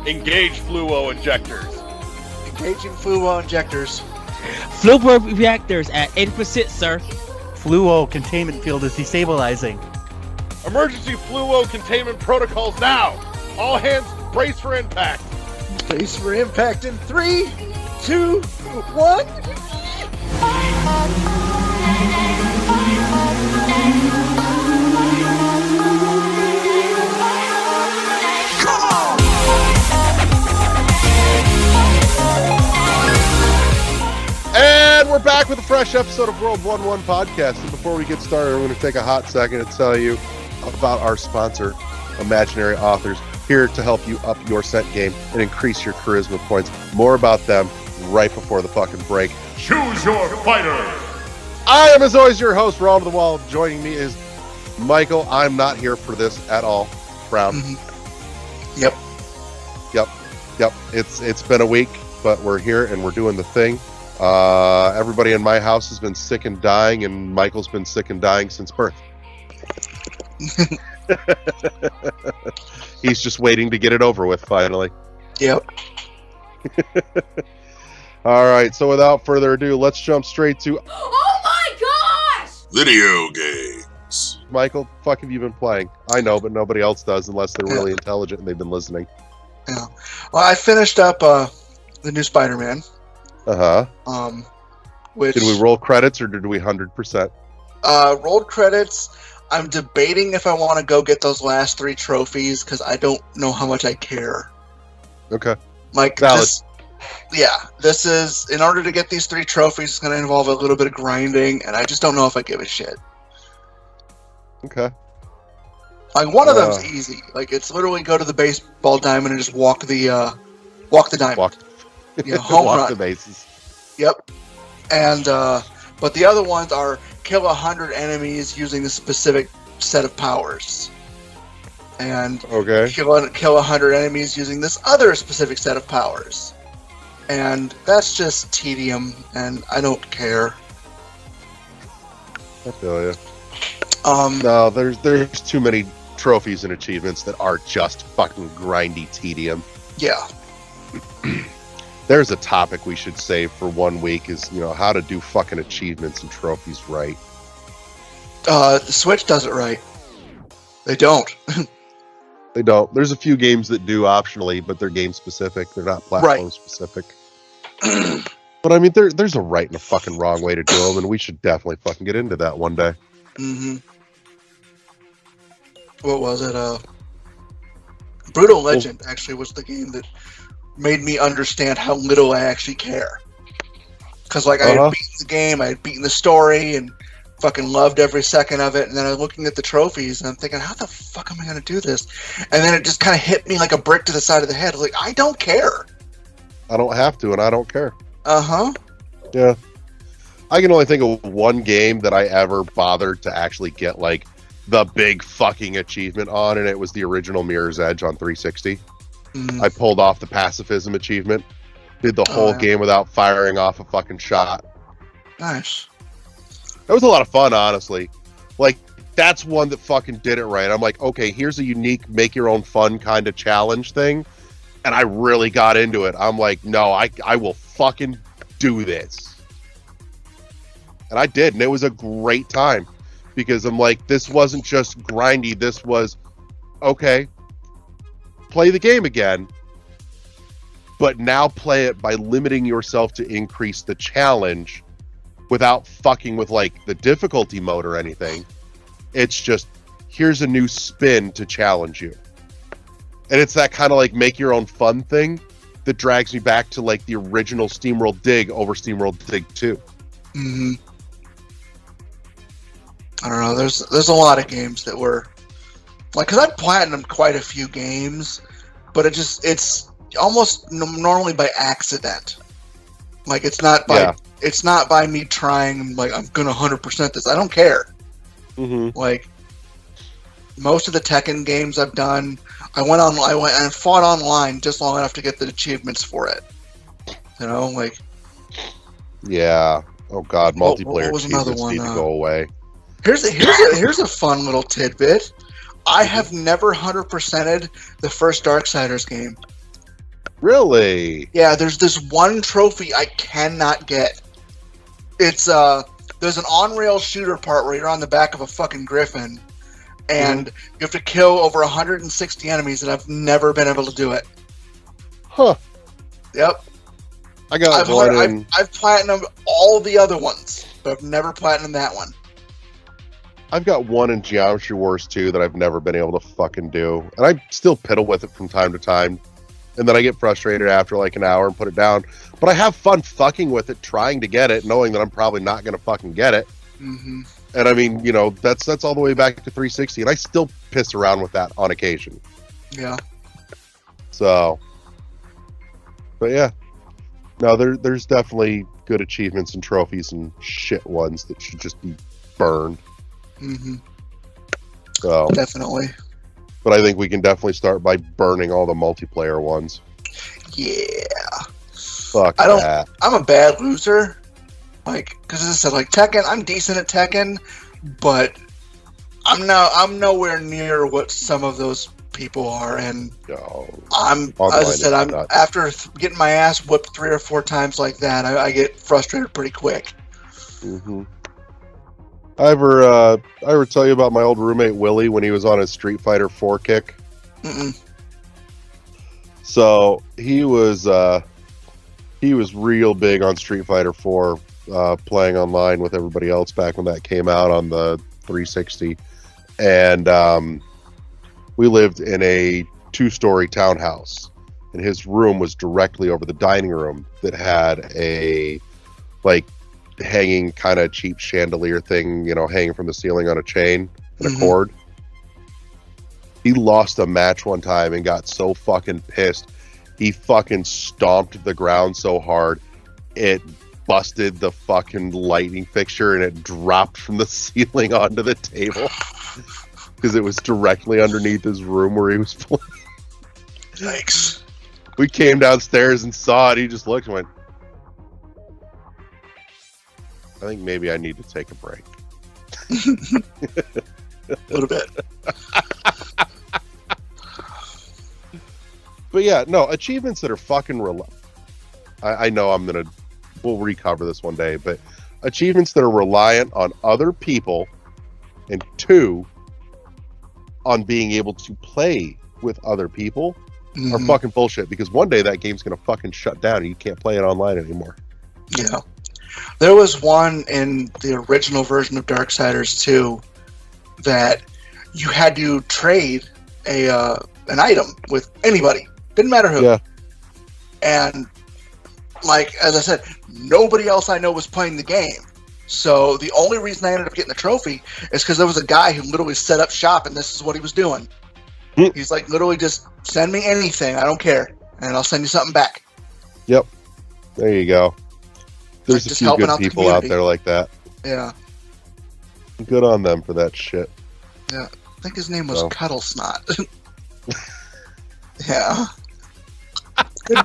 Engage fluo injectors. Engaging fluo injectors. Fluo reactors at 80%, sir. Fluo containment field is destabilizing. Emergency fluo containment protocols now. All hands brace for impact. Brace for impact in 3, 2, 1. And we're back with a fresh episode of World 1-1 Podcast. And before we get started, I'm going to take a hot second to tell you about our sponsor, Imaginary Authors, here to help you up your scent game and increase your charisma points. More about them right before the fucking break. Choose your fighter. I am, as always, your host, Ron of the Wall. Joining me is Michael. I'm not here for this at all. Brown. Mm-hmm. Yep. It's been a week, but we're here and we're doing the thing. Everybody in my house has been sick and dying, and Michael's been sick and dying since birth. He's just waiting to get it over with finally. Yep. All right, so without further ado, let's jump straight to Oh my gosh! Video games. Michael. Fuck have you been playing? I know, but nobody else does unless they're really intelligent and they've been listening. Yeah. Well, I finished up the new Spider-Man. Which Did we roll credits or did we 100%? rolled credits. I'm debating if I want to go get those last 3 trophies because I don't know how much I care. Okay. Like Valid. this is in order to get these 3 trophies. It's going to involve a little bit of grinding, and I just don't know if I give a shit. Okay. Like one of them's easy. Like it's literally go to the baseball diamond and just walk the diamond. Walk. Home Walk run. the bases. Yep. And but the other ones are kill 100 enemies using a specific set of powers, and Okay. kill 100 enemies using this other specific set of powers, and that's just tedium, and I don't care. I feel you. Um, No, there's too many trophies and achievements that are just fucking grindy tedium. yeah. There's a topic we should save for one week is, how to do fucking achievements and trophies right. The Switch does it right. They don't. They don't. There's a few games that do optionally, but they're game specific. They're not platform Right. specific. But I mean, there's a right and a fucking wrong way to do them, and we should definitely fucking get into that one day. Mm-hmm. What was it? Brutal Legend actually was the game that made me understand how little I actually care. Because I had beaten the game, I had beaten the story, and fucking loved every second of it. And then I was looking at the trophies, and I'm thinking, how the fuck am I going to do this? And then it just kind of hit me like a brick to the side of the head. I was like, I don't care. I don't have to, and I don't care. Uh-huh. Yeah. I can only think of one game that I ever bothered to actually get, the big fucking achievement on, and it was the original Mirror's Edge on 360. I pulled off the pacifism achievement, did the whole game without firing off a fucking shot. Nice. That was a lot of fun, honestly. That's one that fucking did it right. I'm like, okay, here's a unique make your own fun kind of challenge thing, and I really got into it. I'm like, no, I will fucking do this. And I did, and it was a great time. Because I'm like, this wasn't just grindy, this was, okay, play the game again, but now play it by limiting yourself to increase the challenge without fucking with, the difficulty mode or anything. It's just, here's a new spin to challenge you. And it's that kind of, make your own fun thing that drags me back to, the original SteamWorld Dig over SteamWorld Dig 2. Mm-hmm. I don't know. There's a lot of games that were because I platinumed quite a few games, but it's almost normally by accident. It's not by me trying. I'm gonna 100% this. I don't care. Mm-hmm. Most of the Tekken games I've done, I went and fought online just long enough to get the achievements for it. Yeah. Oh God, multiplayer what was another achievements one, need to go away. Here's a fun little tidbit. I have never 100%ed the first Darksiders game. Really? Yeah, there's this one trophy I cannot get. It's there's an on-rail shooter part where you're on the back of a fucking griffin, and you have to kill over 160 enemies, and I've never been able to do it. Huh. Yep. I got one. I've platinumed all the other ones, but I've never platinumed that one. I've got one in Geometry Wars 2 that I've never been able to fucking do, and I still piddle with it from time to time. And then I get frustrated after like an hour and put it down. But I have fun fucking with it, trying to get it, knowing that I'm probably not going to fucking get it. Mm-hmm. And I mean, you know, that's all the way back to 360, and I still piss around with that on occasion. Yeah. So, but yeah, no, there's definitely good achievements and trophies and shit ones that should just be burned. Mm-hmm. So definitely. But I think we can definitely start by burning all the multiplayer ones. Yeah. Fuck that. I'm a bad loser. Like, because as I said, like Tekken, I'm decent at Tekken, but I'm nowhere near what some of those people are, and No. as I said, after getting my ass whipped 3 or 4 times like that, I get frustrated pretty quick. Mm-hmm. I ever tell you about my old roommate Willie when he was on his Street Fighter 4 kick? Mm-mm. So he was real big on Street Fighter 4, playing online with everybody else back when that came out on the 360, and we lived in a 2-story townhouse, and his room was directly over the dining room that had a like hanging kind of cheap chandelier thing, you know, hanging from the ceiling on a chain and a cord. He lost a match one time and got so fucking pissed. He fucking stomped the ground so hard it busted the fucking lighting fixture and it dropped from the ceiling onto the table because it was directly underneath his room where he was playing. Yikes. We came downstairs and saw it. He just looked and went, I think maybe I need to take a break. A little bit. But yeah, no, achievements that are fucking I know we'll recover this one day, but achievements that are reliant on other people, and 2, on being able to play with other people are fucking bullshit, because one day that game's gonna fucking shut down and you can't play it online anymore. Yeah. There was one in the original version of Darksiders 2 that you had to trade an item with anybody. Didn't matter who. Yeah. And, like, as I said, nobody else I know was playing the game. So the only reason I ended up getting the trophy is because there was a guy who literally set up shop, and this is what he was doing. He's like, literally just send me anything. I don't care. And I'll send you something back. Yep. There you go. There's Like, a few good people out there like that. Yeah. Good on them for that shit. Yeah. I think his name was Cuddle Snot. Yeah.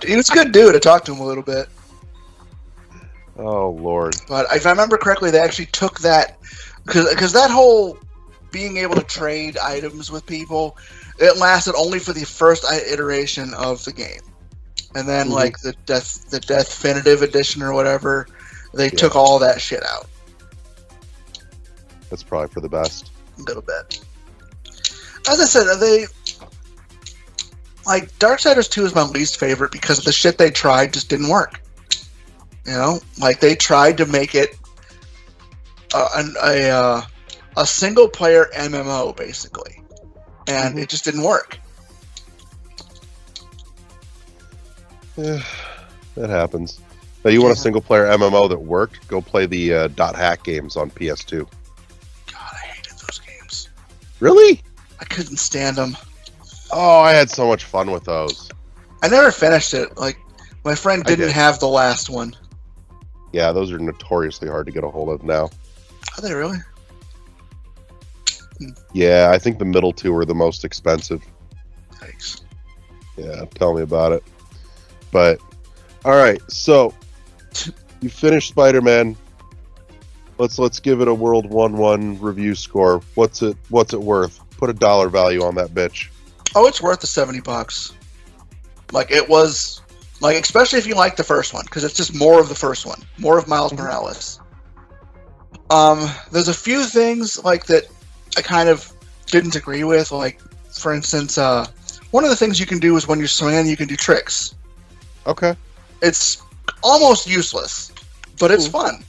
He was a good dude. I talked to him a little bit. Oh, Lord. But if I remember correctly, they actually took that, because that whole being able to trade items with people, it lasted only for the first iteration of the game. And then, like, the Definitive Edition or whatever, they took all that shit out. That's probably for the best. A little bit. As I said, like, Darksiders 2 is my least favorite because the shit they tried just didn't work. You know? Like, they tried to make it a single-player MMO, basically. And it just didn't work. Yeah, that happens. Now, you want a single-player MMO that worked? Go play the .hack games on PS2. God, I hated those games. Really? I couldn't stand them. Oh, I had so much fun with those. I never finished it. Like, my friend didn't have the last one. Yeah, those are notoriously hard to get a hold of now. Are they really? Yeah, I think the middle 2 are the most expensive. Thanks. Yeah, tell me about it. But, alright, so, you finished Spider-Man. Let's give it a World 1-1 review score. What's it worth? Put a dollar value on that bitch. Oh, it's worth the $70. Like, it was Like, especially if you like the first one, because it's just more of the first one, more of Miles Morales. There's a few things like that I kind of didn't agree with. Like, for instance, one of the things you can do is when you're swinging, you can do tricks. Okay. It's almost useless, but it's fun.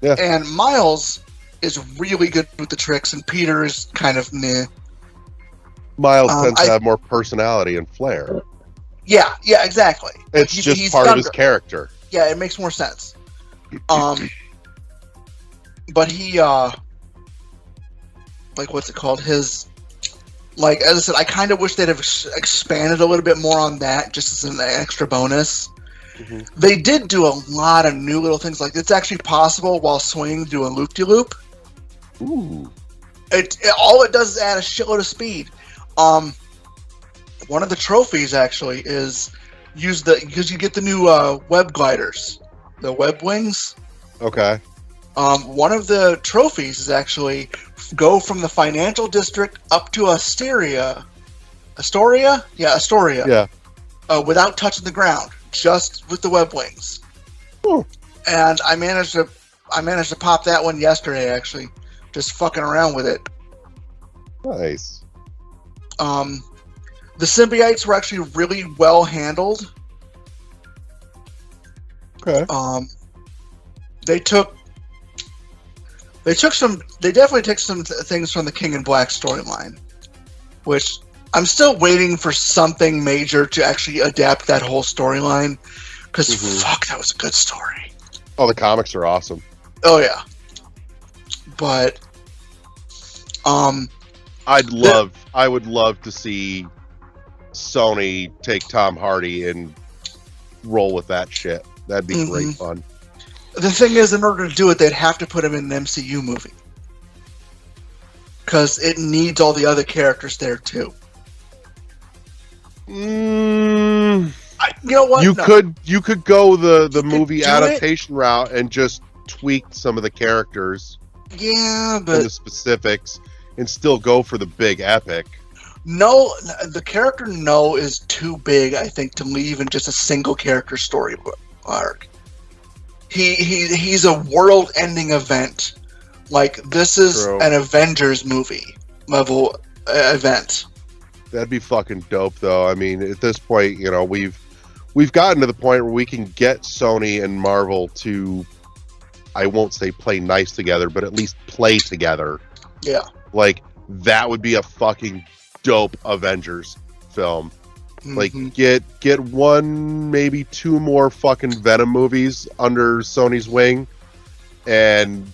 Yeah. And Miles is really good with the tricks, and Peter is kind of meh. Miles tends to have more personality and flair. Yeah, exactly. It's just part of his character. Yeah, it makes more sense. But he, like, what's it called? His, like, as I said, I kind of wish they'd have expanded a little bit more on that, just as an extra bonus. Mm-hmm. They did do a lot of new little things. Like, it's actually possible while swinging to do a loop-de-loop. Ooh. All it does is add a shitload of speed. One of the trophies, actually, is because you get the new web gliders, the web wings. Okay. One of the trophies is actually go from the financial district up to Astoria. Yeah, Astoria. Yeah. Without touching the ground, just with the web wings. Ooh. And I managed to pop that one yesterday, actually, just fucking around with it. Nice. The symbiotes were actually really well handled. Okay. They definitely took some things from the King in Black storyline, which I'm still waiting for something major to actually adapt that whole storyline, because fuck, that was a good story. Oh, the comics are awesome. Oh yeah. But I would love to see Sony take Tom Hardy and roll with that shit. That'd be great fun. The thing is, in order to do it, they'd have to put him in an MCU movie, because it needs all the other characters there too. You know what? You could go the movie adaptation route and just tweak some of the characters. Yeah, but and the specifics, and still go for the big epic. No, the character No is too big, I think, to leave in just a single character story arc. He's a world-ending event. Like, this is an Avengers movie level event. That'd be fucking dope, though. I mean, at this point, you know, we've gotten to the point where we can get Sony and Marvel to, I won't say play nice together, but at least play together. Yeah. Like, that would be a fucking dope Avengers film. Like, get one, maybe two more fucking Venom movies under Sony's wing, and,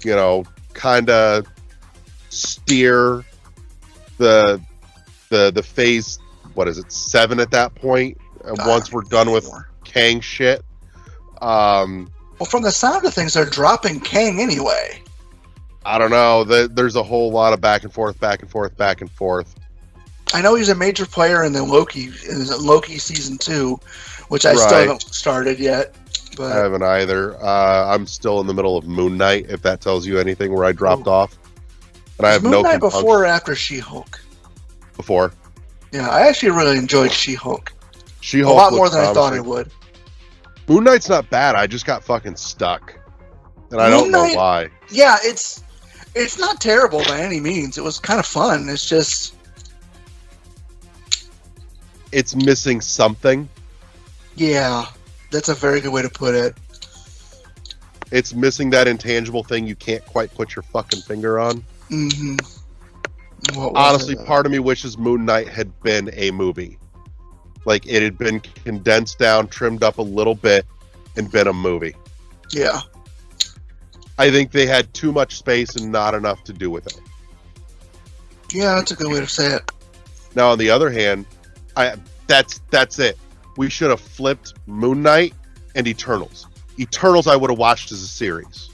you know, kind of steer the phase, what is it, 7 at that point, once we're done with Kang shit. Well, from the sound of things, they're dropping Kang anyway. I don't know. There's a whole lot of back and forth. I know he's a major player in Loki season 2, which I still haven't started yet. But I haven't either. I'm still in the middle of Moon Knight, if that tells you anything, where I dropped off. And I have Moon Knight before or after She-Hulk? Before. Yeah, I actually really enjoyed She-Hulk. She-Hulk a lot more than I thought I would. Moon Knight's not bad. I just got fucking stuck, and I don't know why. Yeah, it's not terrible by any means. It was kind of fun. It's just it's missing something. Yeah, that's a very good way to put it. It's missing that intangible thing you can't quite put your fucking finger on. Honestly, part of me wishes Moon Knight had been a movie. Like, it had been condensed down, trimmed up a little bit, and been a movie. Yeah. I think they had too much space and not enough to do with it. Yeah, that's a good way to say it. Now, on the other hand, that's it. We should have flipped Moon Knight and Eternals. Eternals I would have watched as a series.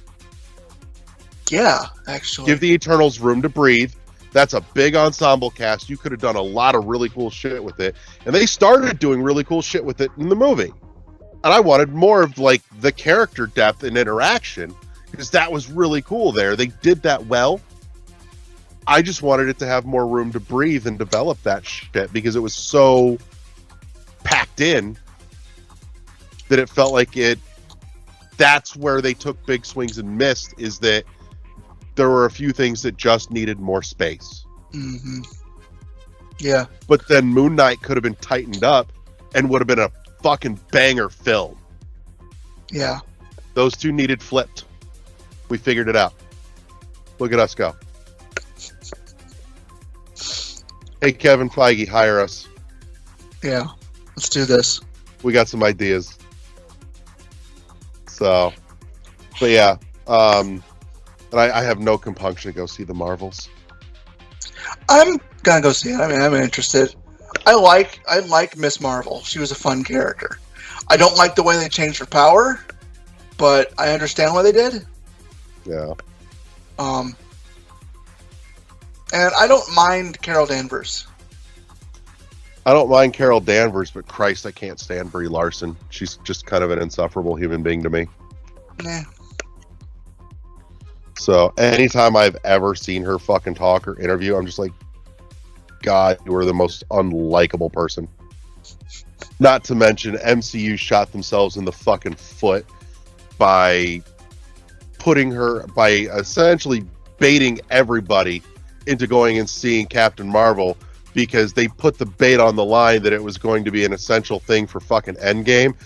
Yeah, actually. Give the Eternals room to breathe. That's a big ensemble cast. You could have done a lot of really cool shit with it. And they started doing really cool shit with it in the movie. And I wanted more of, like, the character depth and interaction, because that was really cool there. They did that well. I just wanted it to have more room to breathe and develop that shit, because it was so packed in that it felt like that's where they took big swings and missed, is that there were a few things that just needed more space. Mm-hmm. Yeah. But then Moon Knight could have been tightened up and would have been a fucking banger film. Yeah. Those two needed flipped. We figured it out. Look at us go. Hey, Kevin Feige, hire us. Yeah. Let's do this. We got some ideas. So, but yeah. And I have no compunction to go see the Marvels. I'm gonna go see it. I mean, I'm interested. I like Miss Marvel. She was a fun character. I don't like the way they changed her power, but I understand why they did. Yeah. And I don't mind Carol Danvers. I don't mind Carol Danvers, but Christ, I can't stand Brie Larson. She's just kind of an insufferable human being to me. Nah. So anytime I've ever seen her fucking talk or interview, I'm just like, God, you are the most unlikable person. Not to mention, MCU shot themselves in the fucking foot by essentially baiting everybody into going and seeing Captain Marvel, because they put the bait on the line that it was going to be an essential thing for fucking Endgame,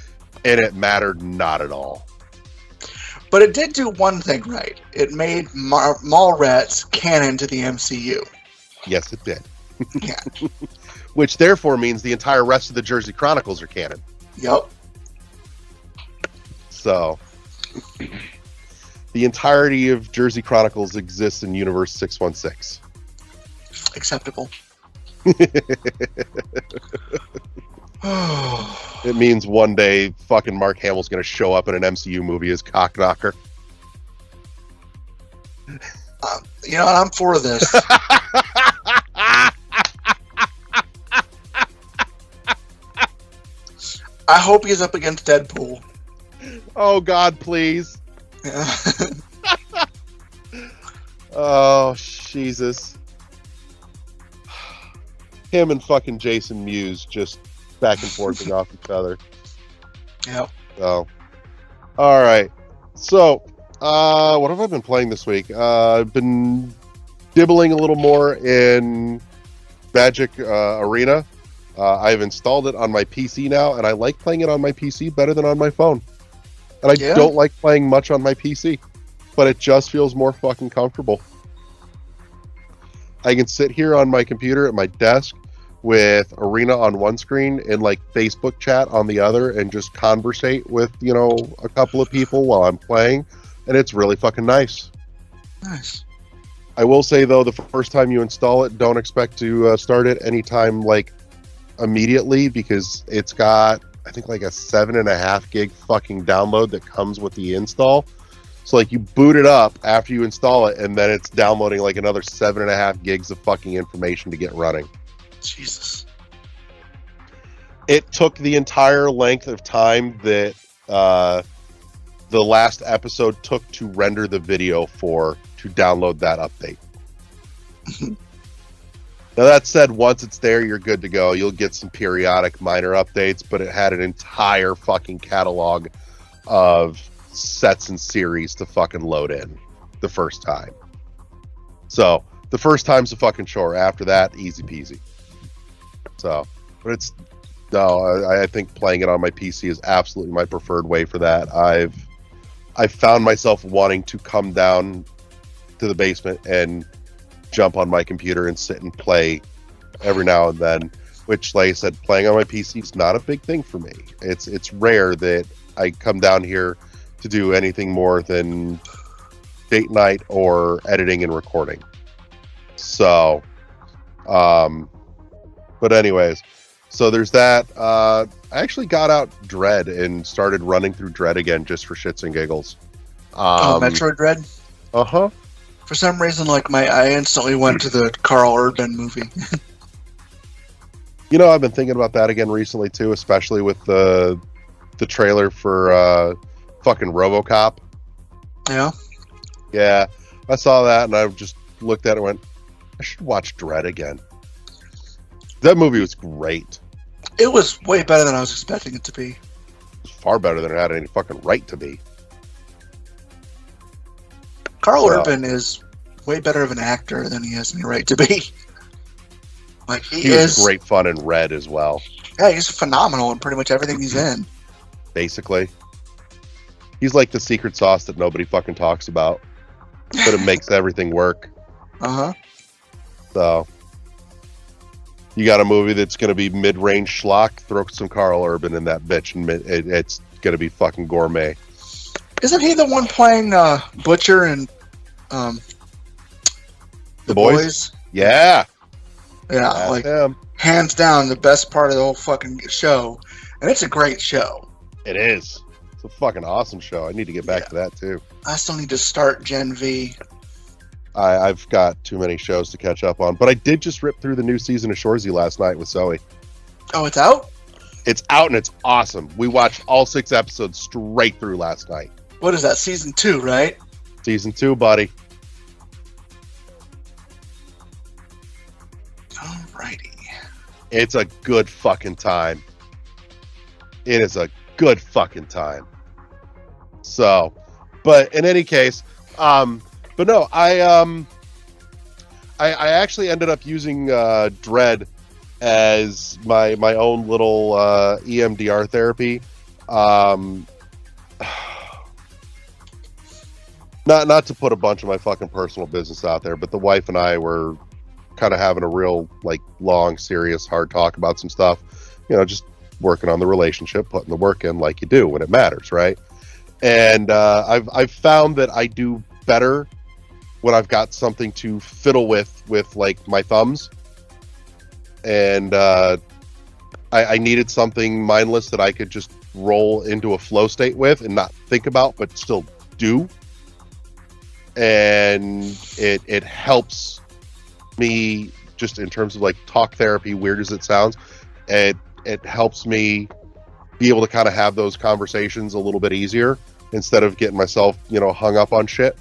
and it mattered not at all. But it did do one thing right. It made Mallrats canon to the MCU. Yes, it did. Yeah. Which therefore means the entire rest of the Jersey Chronicles are canon. Yep. So, the entirety of Jersey Chronicles exists in Universe 616. Acceptable. It means one day fucking Mark Hamill's going to show up in an MCU movie as Cockknocker. You know what? I'm for this. I hope he's up against Deadpool. Oh, God, please. Yeah. Oh, Jesus. Him and fucking Jason Mewes just back and forth off each other. Yep. So, all right. So, what have I been playing this week? I've been dibbling a little more in Magic Arena. I've installed it on my PC now, and I like playing it on my PC better than on my phone. And I don't like playing much on my PC, but it just feels more fucking comfortable. I can sit here on my computer at my desk with Arena on one screen and like Facebook chat on the other and just conversate with, you know, a couple of people while I'm playing, and it's really fucking nice. Nice. I will say though, the first time you install it, don't expect to start it anytime like immediately, because it's got, I think, like a 7.5 gig fucking download that comes with the install. So like you boot it up after you install it, and then it's downloading like another 7.5 gigs of fucking information to get running. Jesus. It took the entire length of time that the last episode took to render the video to download that update. Now that said, once it's there, you're good to go. You'll get some periodic minor updates, but it had an entire fucking catalog of sets and series to fucking load in the first time. So the first time's a fucking chore. After that, easy peasy. So, but I think playing it on my PC is absolutely my preferred way for that. I've found myself wanting to come down to the basement and jump on my computer and sit and play every now and then, which, like I said, playing on my PC is not a big thing for me. It's rare that I come down here to do anything more than date night or editing and recording. So, but anyways, so there's that. I actually got out Dread and started running through Dread again just for shits and giggles. Metroid Dread? Uh-huh. For some reason, like I instantly went to the Carl Urban movie. You know, I've been thinking about that again recently too, especially with the trailer for fucking RoboCop. Yeah. Yeah, I saw that and I just looked at it and went, I should watch Dread again. That movie was great. It was way better than I was expecting it to be. It's far better than it had any fucking right to be. Carl So- Urban is way better of an actor than he has any right to be. Like He was great fun in Red as well. Yeah, he's phenomenal in pretty much everything he's in. Basically, he's like the secret sauce that nobody fucking talks about, but it makes everything work. Uh huh. So, you got a movie that's going to be mid-range schlock, throw some Carl Urban in that bitch, and it's going to be fucking gourmet. Isn't he the one playing Butcher and The Boys? Yeah, Yeah, that's like him. hands down the best part of the whole fucking show, and it's a great show. It is. It's a fucking awesome show. I need to get back to that too. I still need to start Gen V. I've got too many shows to catch up on, but I did just rip through the new season of Shoresy last night with Zoe. Oh, it's out? It's out and it's awesome. We watched all 6 episodes straight through last night. What is that? Season 2, right? Season 2, buddy. Alrighty. It's a good fucking time. It is a good fucking time. So, but in any case, but no, I actually ended up using Dread as my own little EMDR therapy. Not to put a bunch of my fucking personal business out there, but the wife and I were kind of having a real like long, serious, hard talk about some stuff. You know, just working on the relationship, putting the work in like you do when it matters, right? And I've found that I do better when I've got something to fiddle with like my thumbs. And I needed something mindless that I could just roll into a flow state with and not think about, but still do. And it helps me just in terms of like talk therapy, weird as it sounds. It helps me be able to kind of have those conversations a little bit easier instead of getting myself, you know, hung up on shit.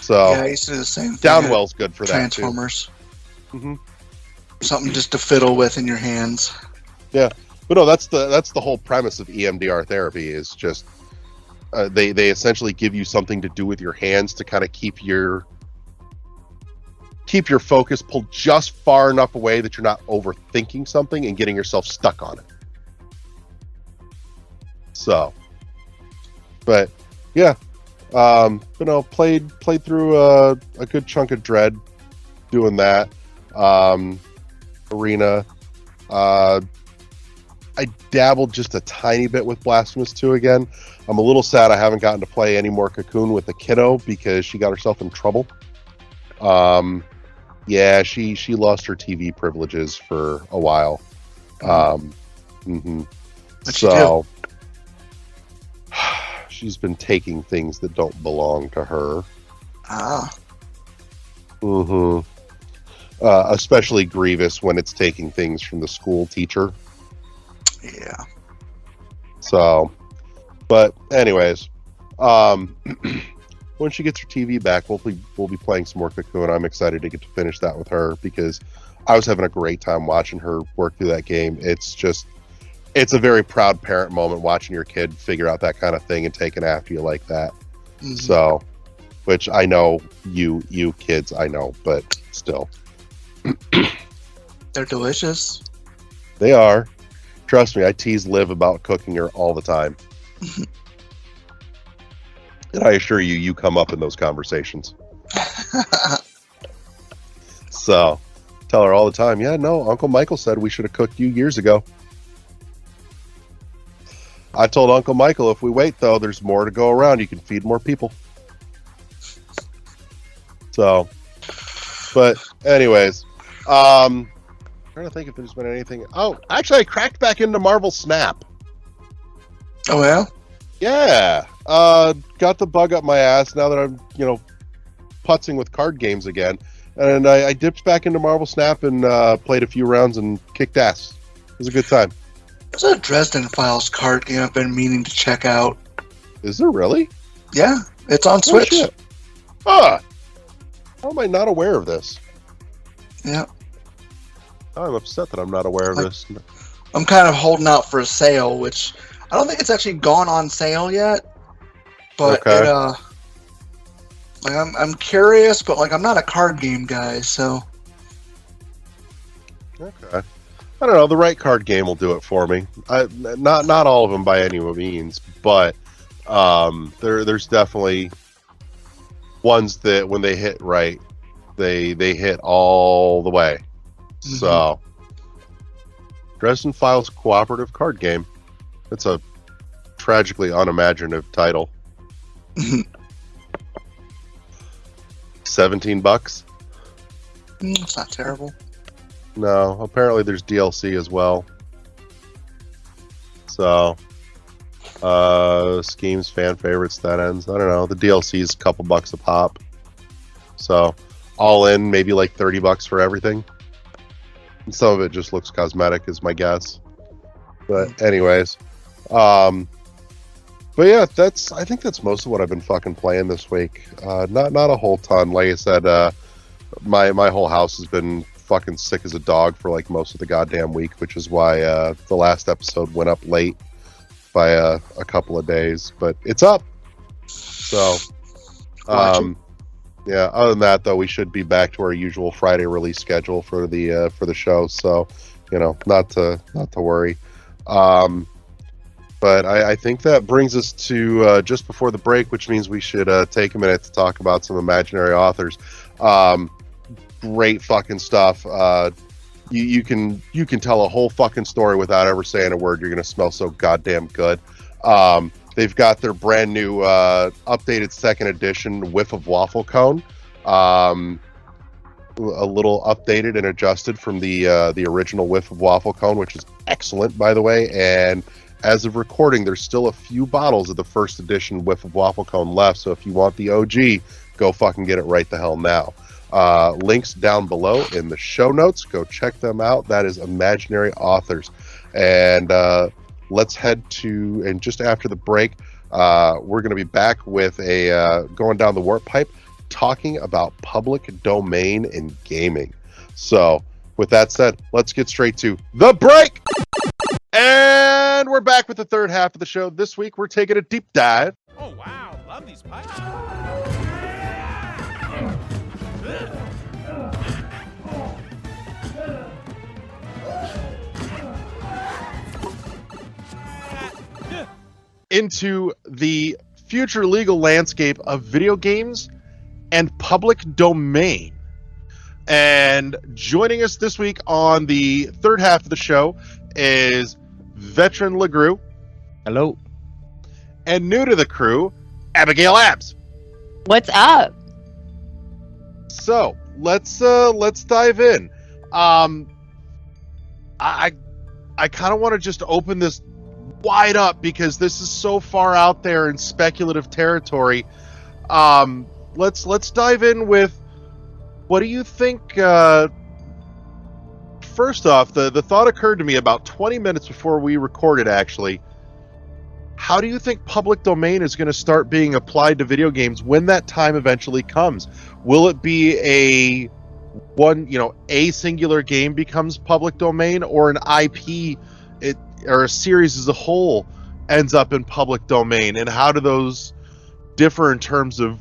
So Yeah, I used to do the same thing. Downwell's good for that too. Transformers. Mm-hmm. Something just to fiddle with in your hands. Yeah, but no, that's the whole premise of EMDR therapy is just they essentially give you something to do with your hands to kind of keep your focus pulled just far enough away that you're not overthinking something and getting yourself stuck on it. So, but yeah, but no, played through a good chunk of Dread doing that. Arena. I dabbled just a tiny bit with Blasphemous 2 again. I'm a little sad I haven't gotten to play any more Cocoon with the kiddo because she got herself in trouble. Yeah, she lost her TV privileges for a while. What'd she So she's been taking things that don't belong to her. Ah. Especially grievous when it's taking things from the school teacher. Yeah. So, but anyways, when she gets her TV back, we'll be playing some more Cocoon. I'm excited to get to finish that with her because I was having a great time watching her work through that game. It's a very proud parent moment watching your kid figure out that kind of thing and taking after you like that. Mhm. So, which I know you kids, I know, but still. They're delicious. They are. Trust me, I tease Liv about cooking her all the time. And I assure you, you come up in those conversations. So, tell her all the time, yeah, no, Uncle Michael said we should have cooked you years ago. I told Uncle Michael, if we wait, though, there's more to go around. You can feed more people. So, but anyways, trying to think if there's been anything. Oh, actually, I cracked back into Marvel Snap. Oh, yeah? Yeah, got the bug up my ass now that I'm, putzing with card games again. And I dipped back into Marvel Snap and played a few rounds and kicked ass. It was a good time. There's a Dresden Files card game I've been meaning to check out. Is there really? Yeah, it's on Oh, Switch. shit. How am I not aware of this? Yeah. I'm upset that I'm not aware of this. I'm kind of holding out for a sale, which I I don't think it's actually gone on sale yet, but Okay. like I'm curious, but like I'm not a card game guy, so Okay. I don't know. The right card game will do it for me. Not all of them by any means, but there's definitely ones that when they hit right, they hit all the way. So, Dresden Files cooperative card game. It's a tragically unimaginative title. $17. it's not terrible. No, apparently there's DLC as well. So, schemes, fan favorites, that ends. I don't know. The DLC is a couple bucks a pop. So, all in, maybe like $30 for everything. And some of it just looks cosmetic, is my guess. But, anyways, but yeah, I think that's most of what I've been fucking playing this week. Not a whole ton. Like I said, my whole house has been fucking sick as a dog for like most of the goddamn week, which is why the last episode went up late by a couple of days, but it's up. So, yeah. Other than that, though, we should be back to our usual Friday release schedule for the show. So, not to worry. But I think that brings us to just before the break, which means we should take a minute to talk about some imaginary authors. Great fucking stuff. You can tell a whole fucking story without ever saying a word. You're gonna smell so goddamn good. They've got their brand new updated second edition Whiff of Waffle Cone. A little updated and adjusted from the original Whiff of Waffle Cone, which is excellent, by the way. And as of recording, there's still a few bottles of the first edition Whiff of Waffle Cone left. So if you want the OG, go fucking get it right the hell now. Links down below in the show notes. Go check them out. That is Imaginary Authors. And let's head to, and just after the break, we're going to be back with a going down the warp pipe, talking about public domain in gaming. So with that said, let's get straight to the break. And we're back with the third half of the show. This week, we're taking a deep dive. Oh, wow. Love these pipes. Into the future legal landscape of video games and public domain. And joining us this week on the third half of the show is veteran LeGrew. Hello. And new to the crew, Abigail Abs. What's up? So let's dive in. I kind of want to just open this wide up because this is so far out there in speculative territory. Let's dive in with, what do you think? First off, the thought occurred to me about 20 minutes before we recorded, actually. How do you think public domain is going to start being applied to video games when that time eventually comes? Will it be a singular game becomes public domain, or an IP or a series as a whole ends up in public domain? And how do those differ in terms of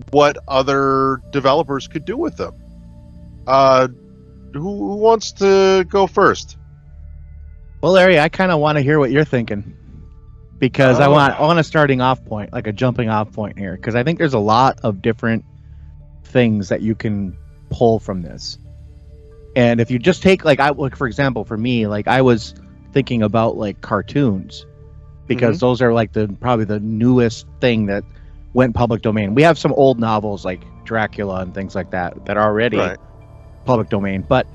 what other developers could do with them? Who wants to go first? Well, Larry, I kind of want to hear what you're thinking, because I want a starting off point, like a jumping off point here, because I think there's a lot of different things that you can pull from this. And if you just take, like, for example, for me, like, I was thinking about like cartoons, because those are like probably the newest thing that went public domain. We have some old novels like Dracula and things like that are already public domain. But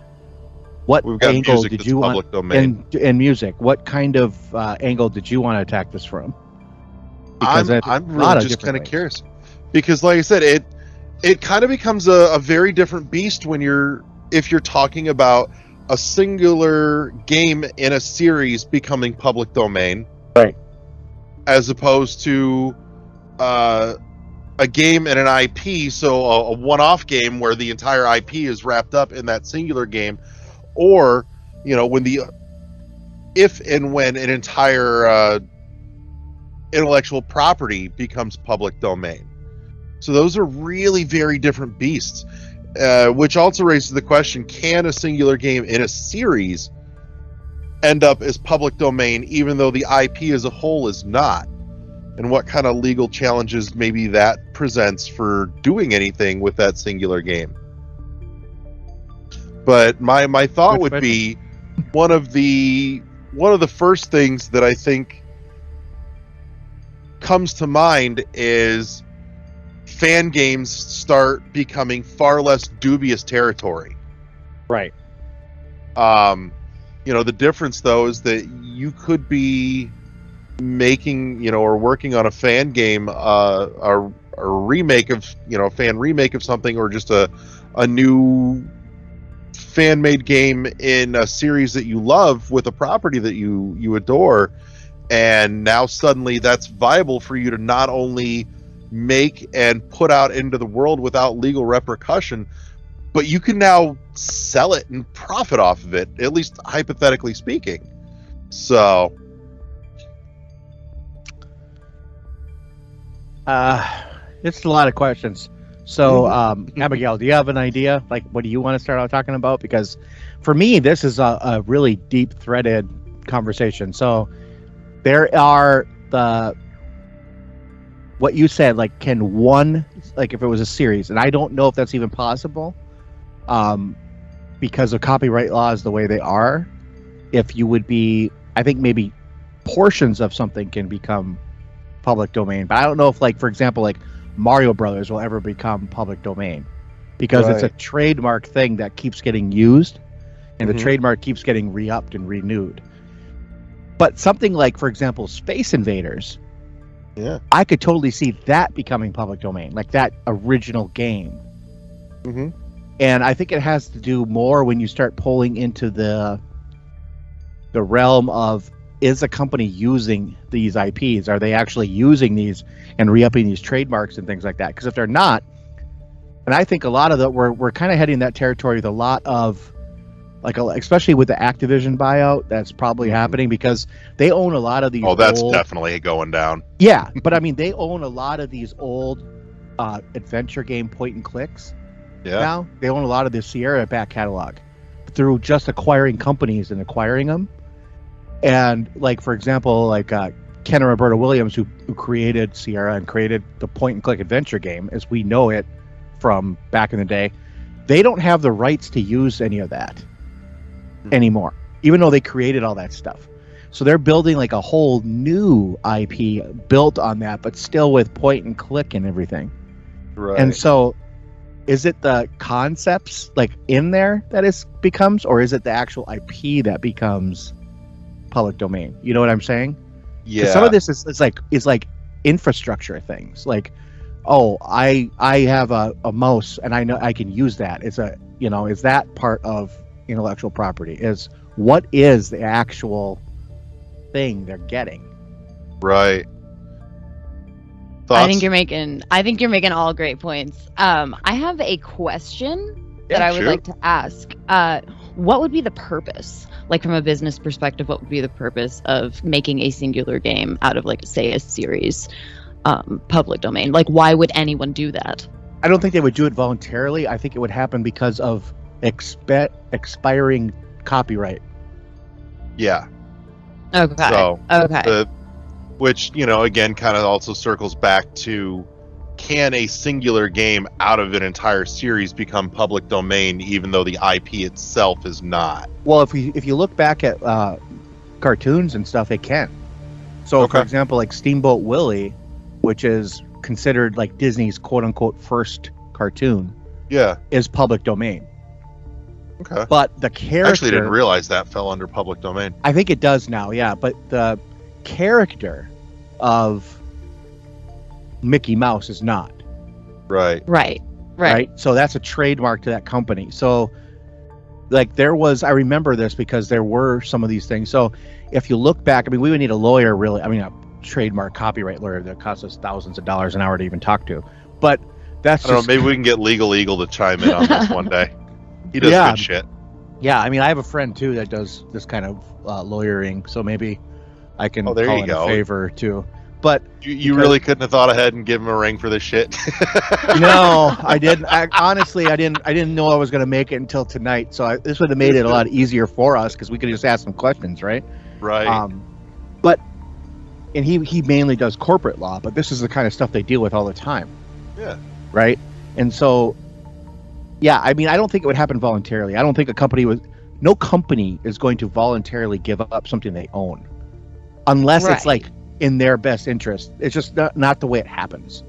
what angle did you want in music? What kind of angle did you want to attack this from? Because I'm really just kind of curious, because like I said, it kind of becomes a very different beast if you're talking about a singular game in a series becoming public domain, right? As opposed to a game and an IP, so a one-off game where the entire IP is wrapped up in that singular game, or if and when an entire intellectual property becomes public domain. So those are really very different beasts, which also raises the question, can a singular game in a series end up as public domain even though the IP as a whole is not? And what kind of legal challenges maybe that presents for doing anything with that singular game? But my thought would be one of the first things that I think comes to mind is fan games start becoming far less dubious territory. Right. The difference though is that you could be making, or working on a fan game, a remake of, a fan remake of something, or just a new fan-made game in a series that you love with a property that you adore, and now suddenly that's viable for you to not only make and put out into the world without legal repercussion, but you can now sell it and profit off of it, at least hypothetically speaking. So it's a lot of questions. So, Abigail, do you have an idea? Like, what do you want to start out talking about? Because for me, this is a really deep-threaded conversation. So there are what you said, like, can one, like, if it was a series, and I don't know if that's even possible, because of copyright laws the way they are, if you would be, I think maybe portions of something can become public domain, but I don't know if, like, for example, like Mario Brothers will ever become public domain, because it's a trademark thing that keeps getting used, and the trademark keeps getting re-upped and renewed. But something like, for example, Space Invaders, I could totally see that becoming public domain, like that original game. And I think it has to do more when you start pulling into the realm of, is a company using these IPs? Are they actually using these and re-upping these trademarks and things like that? Because if they're not, and I think a lot of we're kind of heading that territory with a lot of, like, especially with the Activision buyout, that's probably happening because they own a lot of these. Oh, that's definitely going down. Yeah, but I mean, they own a lot of these old adventure game point and clicks. Yeah. Now they own a lot of the Sierra back catalog through just acquiring companies and acquiring them. And, like, for example, like Ken and Roberta Williams, who created Sierra and created the point-and-click adventure game as we know it from back in the day, they don't have the rights to use any of that anymore, even though they created all that stuff. So they're building, like, a whole new IP built on that, but still with point-and-click and everything. Right. And so is it the concepts, like, in there that it becomes, or is it the actual IP that becomes public domain? You know what I'm saying? Yeah. Some of this is like infrastructure things. Like, oh, I have a mouse and I know I can use that. Is that part of intellectual property? What is the actual thing they're getting? Right. I Thoughts? think you're making all great points. I have a question that I would like to ask. What would be the purpose? Like, from a business perspective, what would be the purpose of making a singular game out of, like, say, a series public domain? Like, why would anyone do that? I don't think they would do it voluntarily. I think it would happen because of expiring copyright. Yeah. Okay. So, okay. Which, again, kind of also circles back to, can a singular game out of an entire series become public domain even though the IP itself is not? Well, if you look back at cartoons and stuff, it can. So, for example, like Steamboat Willie, which is considered like Disney's quote-unquote first cartoon, is public domain. Okay. But the character... I actually didn't realize that fell under public domain. I think it does now, yeah. But the character of Mickey Mouse is not. Right. So that's a trademark to that company. So, like, I remember this because there were some of these things. So if you look back, I mean, we would need a lawyer, really. I mean, a trademark copyright lawyer that costs us thousands of dollars an hour to even talk to. But that's I don't know, maybe we can get Legal Eagle to chime in on this one day. He does good shit. Yeah, I mean, I have a friend, too, that does this kind of lawyering. So maybe I can call in a favor, too. but You really couldn't have thought ahead and give him a ring for this shit. no, I didn't. Honestly, I didn't know I was going to make it until tonight. So this would have made it a lot easier for us because we could just ask some questions, right? Right. And he mainly does corporate law, but this is the kind of stuff they deal with all the time. Yeah. Right. And so, yeah, I mean, I don't think it would happen voluntarily. I don't think no company is going to voluntarily give up something they own, unless it's like in their best interest. It's just not the way it happens.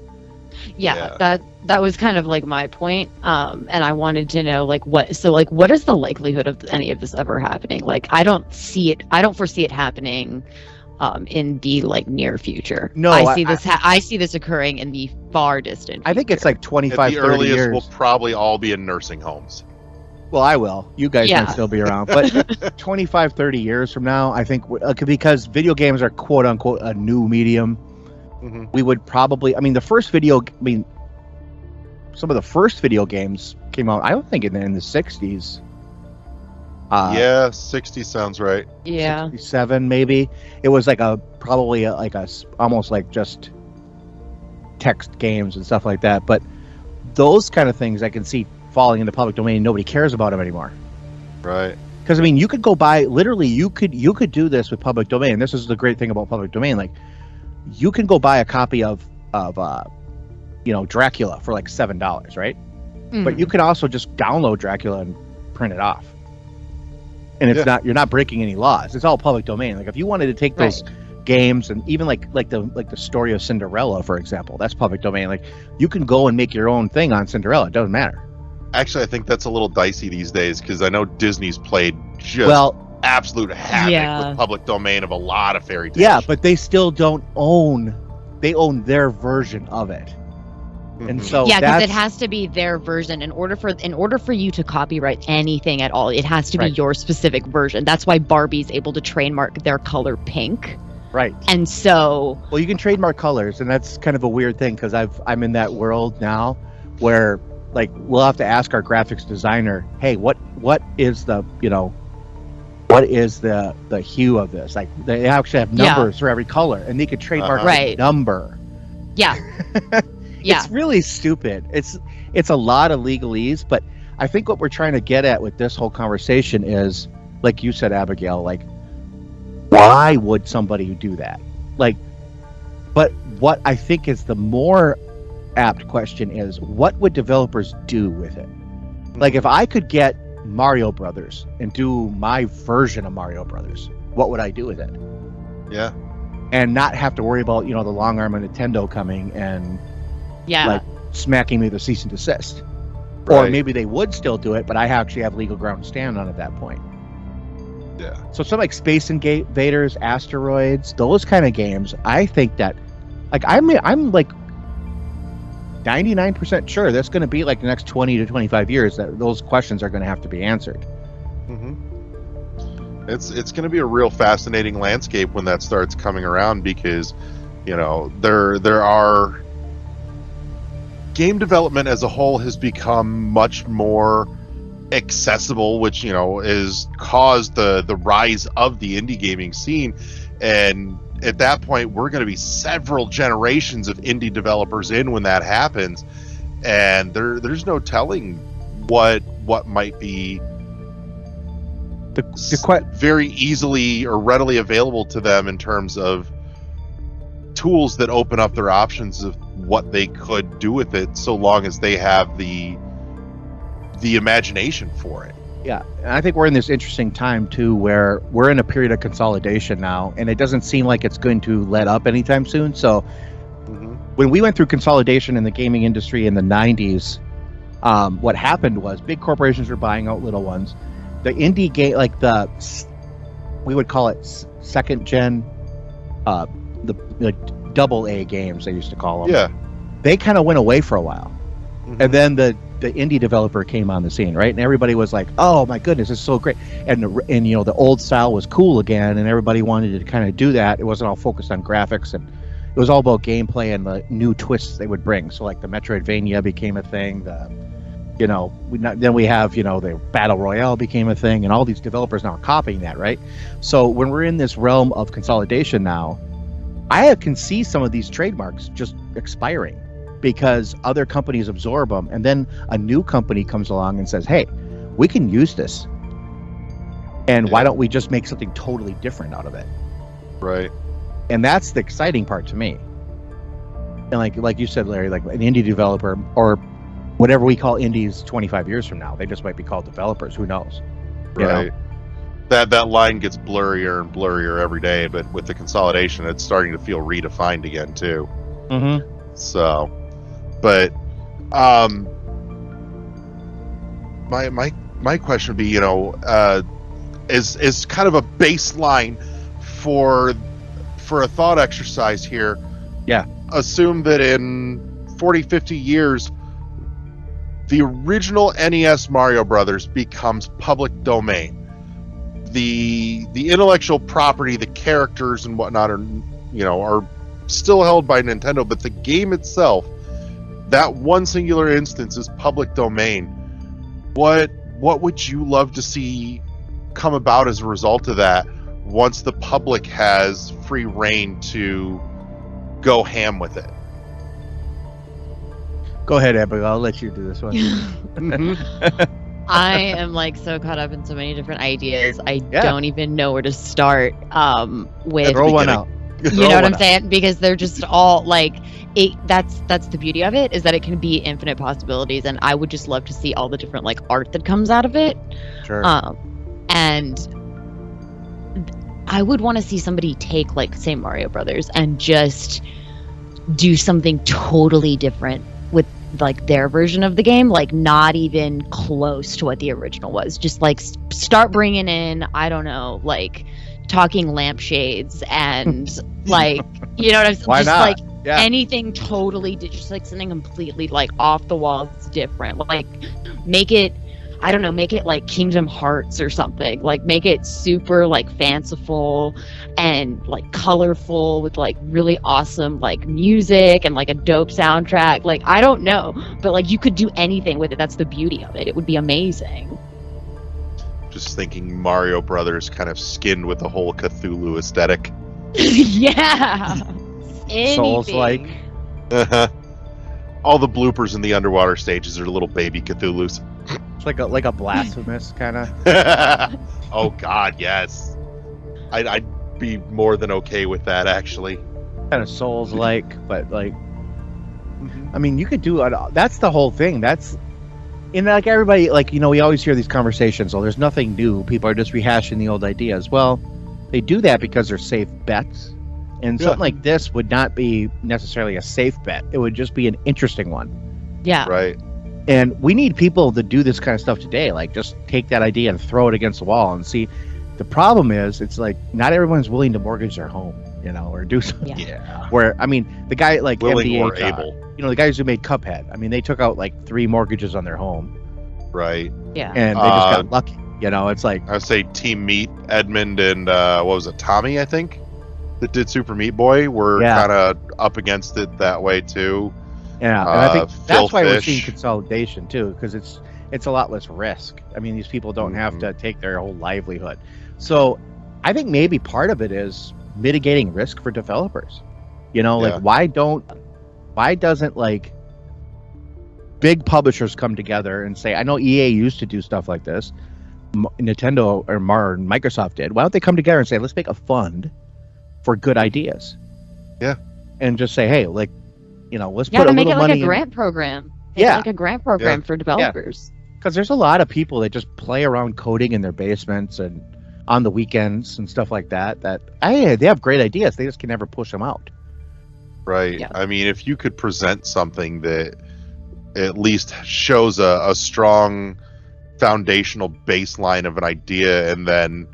Yeah, that was kind of like my point. And I wanted to know what is the likelihood of any of this ever happening? Like, I don't foresee it happening in the near future. No, I see this occurring in the far distant future. I think it's like 25, At the 30 earliest, years. we'll probably all be in nursing homes. Well, I will. You guys might still be around. But 25, 30 years from now, I think, because video games are quote unquote a new medium, we would probably, some of the first video games came out, I don't think in the 60s. 60 sounds right. Yeah. 67 maybe. It was almost like just text games and stuff like that. But those kind of things I can see falling in the public domain. Nobody cares about them anymore. Right. Because you could go buy, literally you could do this with public domain. This is the great thing about public domain. Like, you can go buy a copy of Dracula for like $7, right? Mm-hmm. But you can also just download Dracula and print it off. And you're not breaking any laws. It's all public domain. Like, if you wanted to take those games and even like the story of Cinderella, for example, that's public domain. Like, you can go and make your own thing on Cinderella. It doesn't matter. Actually, I think that's a little dicey these days because I know Disney's played just absolute havoc with public domain of a lot of fairy tales. Yeah, but they still don't own. They own their version of it. And so because it has to be their version in order for you to copyright anything at all. It has to be your specific version. That's why Barbie's able to trademark their color pink. Right. And so, well, you can trademark colors, and that's kind of a weird thing because I'm in that world now where we'll have to ask our graphics designer, hey, what is the hue of this? Like, they actually have numbers for every color, and they could trademark a number. Yeah. It's really stupid. It's a lot of legalese, but I think what we're trying to get at with this whole conversation is, like you said, Abigail, why would somebody do that? But what I think is the more apt question is, what would developers do with it? Like, if I could get Mario Brothers and do my version of Mario Brothers, what would I do with it? Yeah. And not have to worry about, the long arm of Nintendo coming and smacking me with a cease and desist. Or maybe they would still do it, but I actually have legal ground to stand on at that point. Yeah. So something like Space Invaders, Asteroids, those kind of games, I think that, I'm 99% sure that's going to be the next 20 to 25 years that those questions are going to have to be answered. Mm-hmm. It's going to be a real fascinating landscape when that starts coming around because, there are game development as a whole has become much more accessible, which is caused the rise of the indie gaming scene. And at that point, we're going to be several generations of indie developers in when that happens, and there's no telling what might be very easily or readily available to them in terms of tools that open up their options of what they could do with it, so long as they have the imagination for it. Yeah, and I think we're in this interesting time too, where we're in a period of consolidation now, and it doesn't seem like it's going to let up anytime soon. So, when we went through consolidation in the gaming industry in the 90s, what happened was big corporations were buying out little ones. The indie game, we would call it second gen, the double A games, they used to call them. Yeah, they kind of went away for a while, and then the indie developer came on the scene, right? And everybody was like, "Oh my goodness, it's so great!" And the old style was cool again, and everybody wanted to kind of do that. It wasn't all focused on graphics, and it was all about gameplay and the new twists they would bring. So, the Metroidvania became a thing. Then we have the Battle Royale became a thing, and all these developers now are copying that, right? So when we're in this realm of consolidation now, I can see some of these trademarks just expiring because other companies absorb them, and then a new company comes along and says, "Hey, we can use this, and why don't we just make something totally different out of it?" Right. And that's the exciting part to me. And like you said, Larry, like an indie developer or whatever we call indies 25 years from now, they just might be called developers. Who knows? You Right. know? That line gets blurrier and blurrier every day, but with the consolidation, it's starting to feel redefined again too. Mm-hmm. So, but my question would be, you know, is kind of a baseline for a thought exercise here. Yeah. Assume that in 40, 50 years, the original NES Mario Brothers becomes public domain. The intellectual property, the characters and whatnot are still held by Nintendo, but the game itself, that one singular instance, is public domain. What would you love to see come about as a result of that once the public has free reign to go ham with it? Go ahead, Abigail. I'll let you do this one. I am like so caught up in so many different ideas. I Yeah. don't even know where to start with. Throw one out. You know what I'm saying? Because they're just all like that's the beauty of it, is that it can be infinite possibilities, and I would just love to see all the different like art that comes out of it. Sure. And I would want to see somebody take like say Mario Brothers and just do something totally different with like their version of the game, like not even close to what the original was. Just like start bringing in, I don't know, like talking lampshades and like, you know what I'm saying? Why just not? like Yeah. anything totally, just like something completely like off the wall that's different. Like make it, I don't know, make it like Kingdom Hearts or something. Like make it super like fanciful and like colorful with like really awesome like music and like a dope soundtrack. Like I don't know, but like you could do anything with it. That's the beauty of it. It would be amazing. Just thinking Mario Brothers kind of skinned with the whole Cthulhu aesthetic. Yeah. Souls-like. Anything. All the bloopers in the underwater stages are little baby Cthulhus. It's like a blasphemous kind of. Oh God, yes. I'd be more than okay with that, actually. Kind of Souls-like, but like, I mean, you could do it. That's the whole thing. That's and like everybody, like, you know, we always hear these conversations. Oh, there's nothing new. People are just rehashing the old ideas. Well, they do that because they're safe bets. And something like this would not be necessarily a safe bet. It would just be an interesting one. Yeah. Right. And we need people to do this kind of stuff today. Like, just take that idea and throw it against the wall and see. The problem is, it's like not everyone's willing to mortgage their home, you know, or do something. Yeah. Where, I mean, the guy like Willing MDH, or able. you know, the guys who made Cuphead. I mean, they took out like 3 mortgages on their home, Right. Yeah. and they just got lucky. You know, it's like, I would say Team Meat, Edmund, and what was it, Tommy, I think, that did Super Meat Boy, were Yeah. kind of up against it that way too. yeah. And I think that's why we're Philfish. seeing consolidation too, because it's a lot less risk. I mean, these people don't have to take their whole livelihood. So I think maybe part of it is mitigating risk for developers. You know, like why doesn't like big publishers come together and say, I know EA used to do stuff like this, Nintendo or Microsoft did. Why don't they come together and say, let's make a fund for good ideas? Yeah. And just say, hey, like, you know, let's Yeah, put a to make little it like money a in. grant program. Make it Yeah. like a grant program for developers. Because there's a lot of people that just play around coding in their basements and on the weekends and stuff like that. They have great ideas. They just can never push them out. Right. Yeah. I mean, if you could present something that at least shows a strong foundational baseline of an idea, and then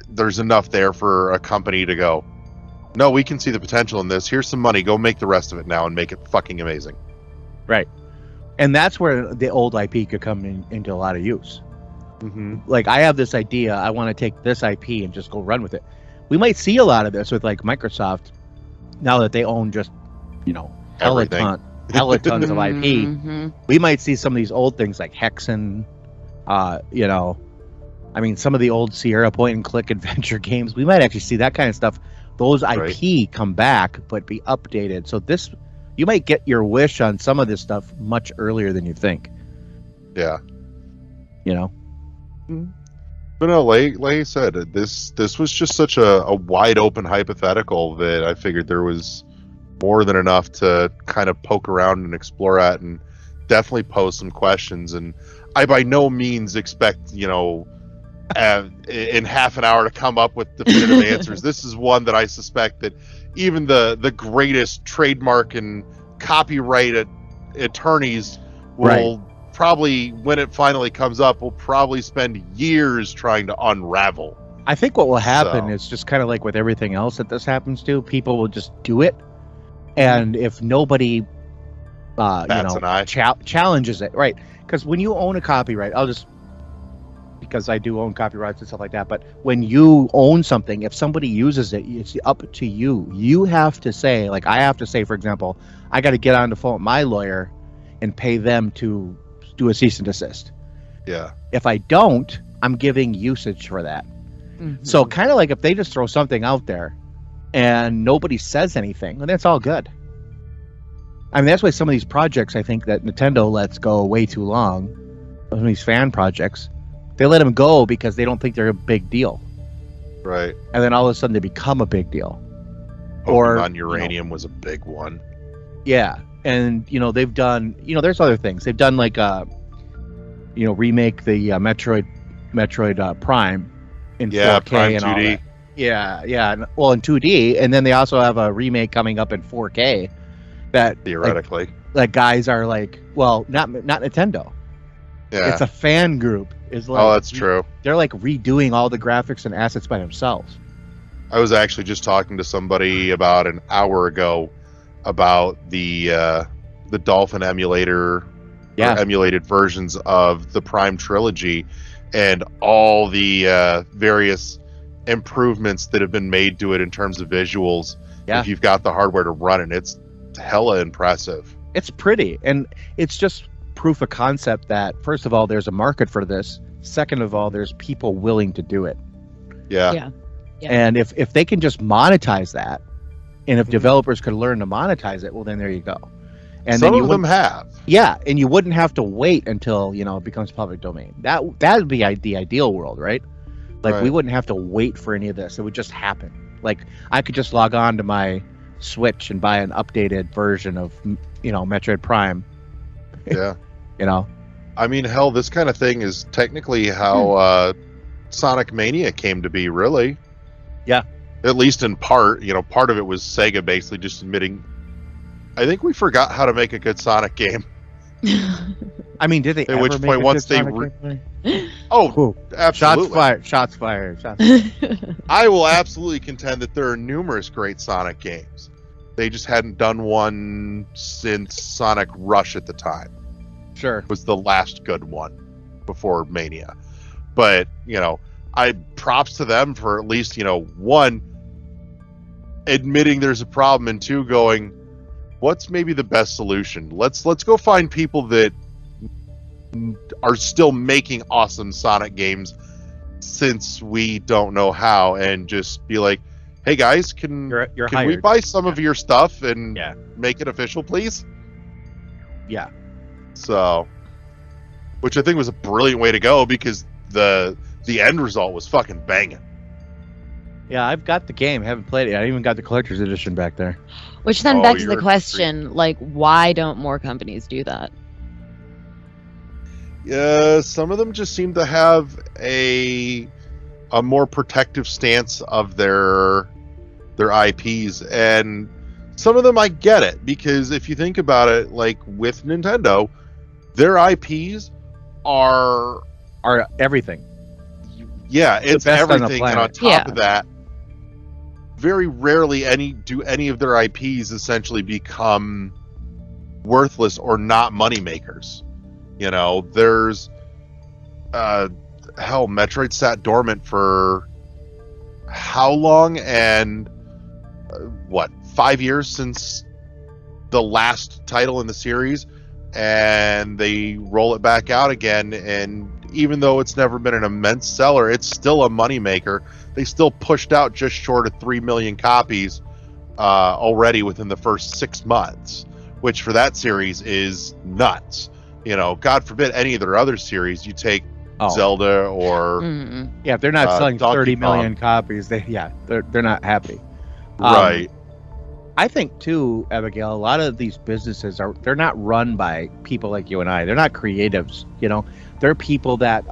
there's enough there for a company to go, no, we can see the potential in this. Here's some money. Go make the rest of it now and make it fucking amazing. Right. And that's where the old IP could come into a lot of use. Mm-hmm. Like, I have this idea. I want to take this IP and just go run with it. We might see a lot of this with like Microsoft now that they own just, you know, hella tons of IP. Mhm. We might see some of these old things like Hexen, you know, I mean, some of the old Sierra point and click adventure games. We might actually see that kind of stuff those Right. IP come back but be updated. So this, you might get your wish on some of this stuff much earlier than you think. Yeah. You know. But no, like I said, this was just such a wide open hypothetical that I figured there was more than enough to kind of poke around and explore at, and definitely pose some questions. And I by no means expect, in half an hour to come up with definitive answers. This is one that I suspect that even the greatest trademark and copyright attorneys will probably, when it finally comes up, will probably spend years trying to unravel. I think what will happen So- is just kind of like with everything else that this happens to, people will just do it, and if nobody, Bats an eye. challenges it, right? Because when you own a copyright, because I do own copyrights and stuff like that, but when you own something, if somebody uses it, it's up to you. You have to say, like I have to say, for example, I got to get on the phone with my lawyer and pay them to do a cease and desist. Yeah. If I don't, I'm giving usage for that. Mhm. So kind of like if they just throw something out there and nobody says anything, then that's all good. I mean, that's why some of these projects, I think that Nintendo lets go way too long. Some of these fan projects, they let them go because they don't think they're a big deal. Right. And then all of a sudden they become a big deal. Or, Pokemon Uranium was a big one. Yeah. And, they've done, there's other things. They've done like, remake the Metroid Prime in 4K Prime and all 2D. that. Yeah. Well, in 2D, and then they also have a remake coming up in 4K. That Theoretically. like guys are like, well, not Nintendo. Yeah. It's a fan group. Is like, Oh, that's true. They're like redoing all the graphics and assets by themselves. I was actually just talking to somebody about an hour ago about the Dolphin emulator, or emulated versions of the Prime trilogy, and all the various improvements that have been made to it in terms of visuals. Yeah. If you've got the hardware to run it, it's hella impressive. It's pretty, and it's just proof of concept that, first of all, there's a market for this. Second of all, there's people willing to do it. Yeah. Yeah. And if they can just monetize that, and if developers could learn to monetize it, well, then there you go. And Some then you of them have. Yeah, and you wouldn't have to wait until it becomes public domain. That would be the ideal world, right? Like we Right. wouldn't have to wait for any of this; it would just happen. Like I could just log on to my Switch and buy an updated version of Metroid Prime. Yeah. I mean, hell, this kind of thing is technically how Sonic Mania came to be, really. Yeah. At least in part. Part of it was Sega basically just admitting, I think we forgot how to make a good Sonic game. I mean, did they? At which ever make point, a once good they Sonic game? Oh, Ooh, absolutely. Shots fired. I will absolutely contend that there are numerous great Sonic games. They just hadn't done one since Sonic Rush at the time. Sure. Was the last good one before Mania. But, I props to them for at least, one, admitting there's a problem, and two, going, what's maybe the best solution? Let's go find people that are still making awesome Sonic games since we don't know how, and just be like, hey guys, can You're we hired. buy some of your stuff and Yeah. make it official, please? Yeah. So, which I think was a brilliant way to go, because the end result was fucking banging. Yeah, I've got the game. Haven't played it. I even got the collector's edition back there. Which then Oh, begs the you're a question, like, why don't more companies do that? Yeah, some of them just seem to have a more protective stance of their IPs, and some of them I get it, because if you think about it, like with Nintendo, their IPs are Everything. it's best on the everything, and on planet. top of that, very rarely any of their IPs essentially become worthless or not money makers. There's Metroid sat dormant for how long, and 5 years since the last title in the series, and they roll it back out again, and even though it's never been an immense seller, it's still a moneymaker they still pushed out just short of 3 million copies already within the first 6 months, which for that series is nuts. You know, God forbid any of their other series. You take Zelda or if they're not selling Donkey 30 million Kong. copies, they're not happy. Right. I think too, Abigail, a lot of these businesses they're not run by people like you and I. They're not creatives, you know. They're people that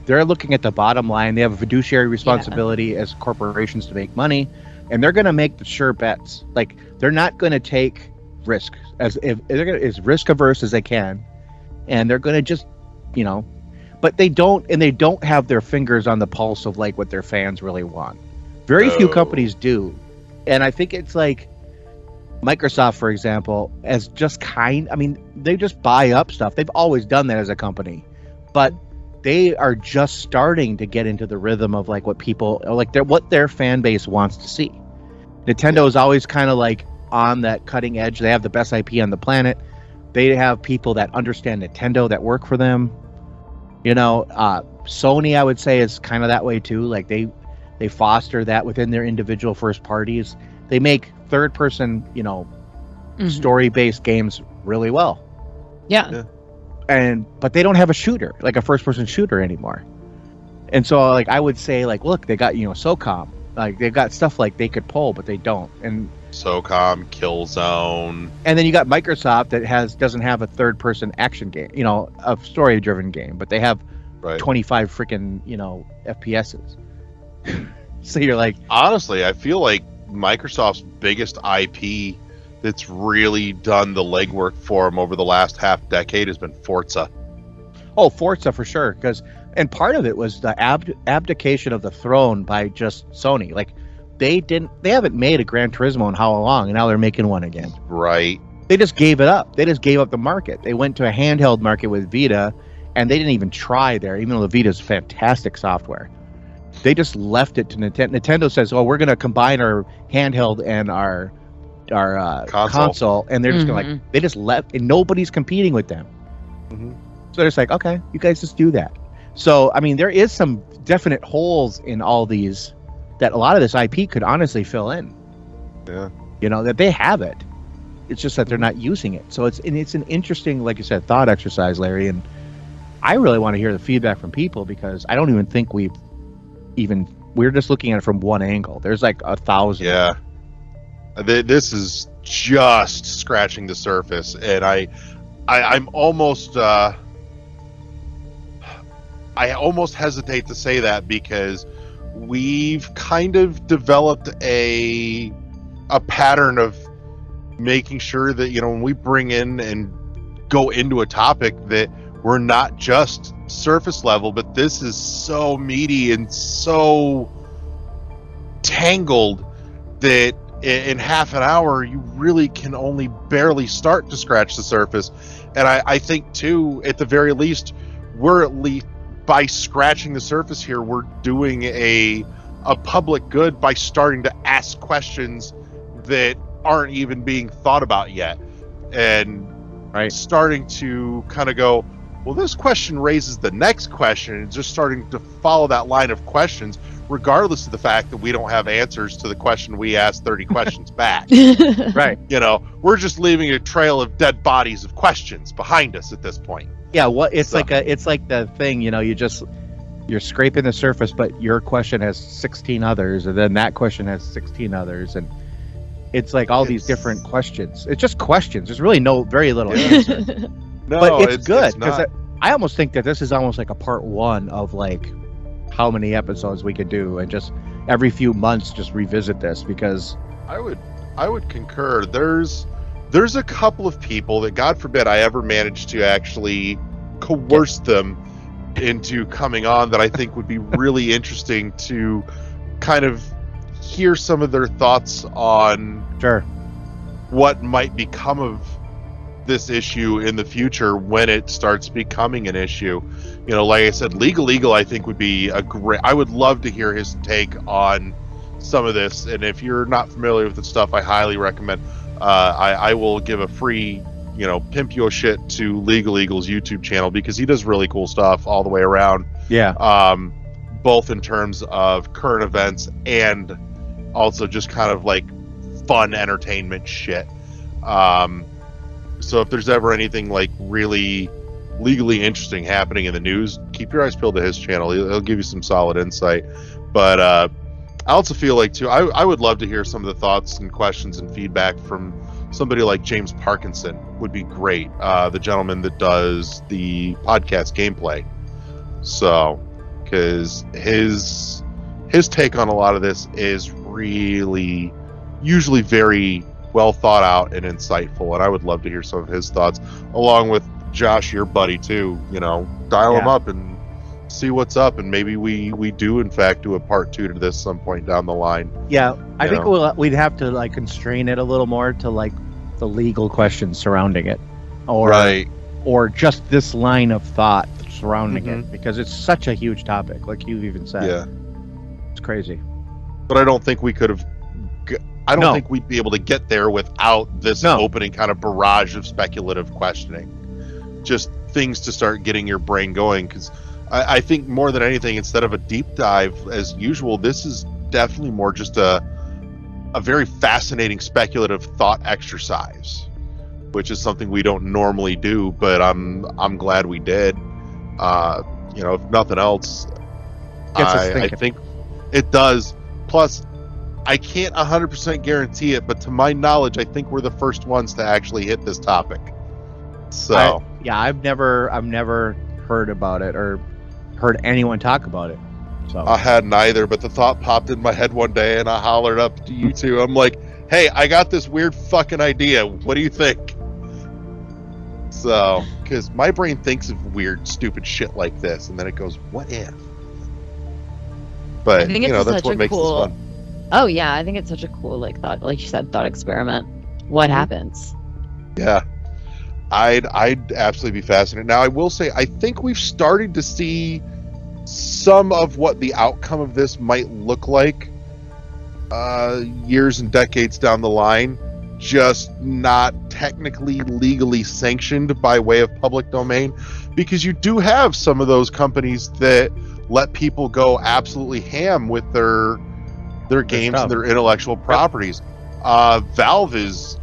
they're looking at the bottom line. They have a fiduciary responsibility as corporations to make money, and they're going to make the sure bets. Like, they're not going to take risk as risk averse as they can, and they're going to just, you know, but they don't have their fingers on the pulse of like what their fans really want. Very few companies do. And I think it's like Microsoft, for example, as just they just buy up stuff. They've always done that as a company, but they are just starting to get into the rhythm of like what people like, what their fan base wants to see. Nintendo is always kind of like on that cutting edge. They have the best IP on the planet. They have people that understand Nintendo that work for them. You know, Sony, I would say, is kind of that way too. Like they foster that within their individual first parties. They make third-person, you know, story-based games really well. Yeah. But they don't have a shooter, like a first-person shooter anymore. And so, like, I would say, like, look, they got, you know, SOCOM. Like, they've got stuff like they could pull, but they don't. And SOCOM, Killzone. And then you got Microsoft that doesn't have a third-person action game, you know, a story-driven game, but they have 25 freaking, you know, FPSs. So you're like, honestly, I feel like Microsoft's biggest IP that's really done the legwork for them over the last half decade has been Forza. Oh, Forza for sure, and part of it was the abdication of the throne by just Sony. Like they haven't made a Gran Turismo in how long, and now they're making one again. Right. They just gave it up. They just gave up the market. They went to a handheld market with Vita, and they didn't even try there, even though the Vita's fantastic software. They just left it to Nintendo. Nintendo says, "Oh, we're going to combine our handheld and our console," and they're just going like they just left, and nobody's competing with them. So they're just like, "Okay, you guys just do that." So I mean, there is some definite holes in all these that a lot of this IP could honestly fill in. Yeah, you know that they have it. It's just that they're not using it. So it's an interesting, like you said, thought exercise, Larry. And I really want to hear the feedback from people because I don't even think we're just looking at it from one angle. There's like 1,000. Yeah. This is just scratching the surface, and I'm almost I almost hesitate to say that because we've kind of developed a pattern of making sure that, you know, when we bring in and go into a topic that we're not just surface level, but this is so meaty and so tangled that in half an hour you really can only barely start to scratch the surface. And I think too, at the very least, we're at least by scratching the surface here, we're doing a public good by starting to ask questions that aren't even being thought about yet, and starting to kind of go, well, this question raises the next question, and just starting to follow that line of questions, regardless of the fact that we don't have answers to the question we asked 30 questions back. Right. You know, we're just leaving a trail of dead bodies of questions behind us at this point. Yeah, it's like the thing, you know, you're scraping the surface, but your question has 16 others, and then that question has 16 others, and it's like all these different questions. It's just questions. There's really very little answer. No, but it's good because not. I almost think that this is almost like a part one of like how many episodes we could do, and just every few months just revisit this, because I would concur. There's a couple of people that, God forbid I ever manage to actually coerce them into coming on, that I think would be really interesting to kind of hear some of their thoughts on what might become of this issue in the future when it starts becoming an issue. You know, like I said, Legal Eagle I think would be I would love to hear his take on some of this, and if you're not familiar with the stuff, I highly recommend I will give a free, you know, pimp your shit to Legal Eagle's YouTube channel, because he does really cool stuff all the way around. Yeah. both in terms of current events and also just kind of like fun entertainment shit. So if there's ever anything like really legally interesting happening in the news, keep your eyes peeled to his channel. He'll give you some solid insight. But I also feel like too, I would love to hear some of the thoughts and questions and feedback from somebody like James Parkinson. Would be great. The gentleman that does the podcast gameplay. So, because his take on a lot of this is really usually very well thought out and insightful, and I would love to hear some of his thoughts, along with Josh, your buddy too. You know, dial him up and see what's up, and maybe we do in fact do a part 2 to this some point down the line. Yeah, I think we'd have to like constrain it a little more to like the legal questions surrounding it, or just this line of thought surrounding it, because it's such a huge topic, like you even said. Yeah, it's crazy. But I don't think we could have. I don't think we'd be able to get there without this opening kind of barrage of speculative questioning. Just things to start getting your brain going, because I think more than anything, instead of a deep dive as usual, this is definitely more just a very fascinating speculative thought exercise, which is something we don't normally do, but I'm glad we did. If nothing else, I think it does. Plus, I can't 100% guarantee it, but to my knowledge, I think we're the first ones to actually hit this topic. So I've never heard about it or heard anyone talk about it. So I hadn't either, but the thought popped in my head one day, and I hollered up to you two. I'm like, "Hey, I got this weird fucking idea. What do you think?" So, because my brain thinks of weird, stupid shit like this, and then it goes, "What if?" But I think it's that's what makes this fun. Oh yeah, I think it's such a cool thought, like you said, thought experiment. What happens? Yeah, I'd absolutely be fascinated. Now, I will say, I think we've started to see some of what the outcome of this might look like years and decades down the line, just not technically legally sanctioned by way of public domain, because you do have some of those companies that let people go absolutely ham with their games and their intellectual properties. Valve is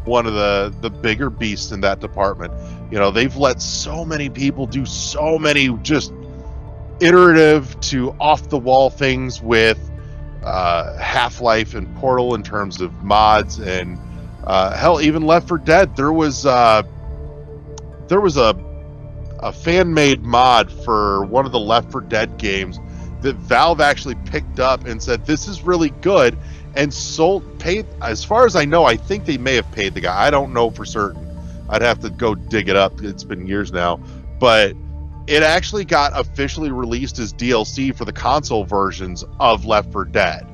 one of the bigger beasts in that department. They've let so many people do so many just iterative to off the wall things with Half-Life and Portal in terms of mods, and hell, even Left 4 Dead. There was a fan-made mod for one of the Left 4 Dead games that Valve actually picked up and said, "This is really good," and paid. As far as I know, I think they may have paid the guy. I don't know for certain. I'd have to go dig it up. It's been years now, but it actually got officially released as DLC for the console versions of Left 4 Dead,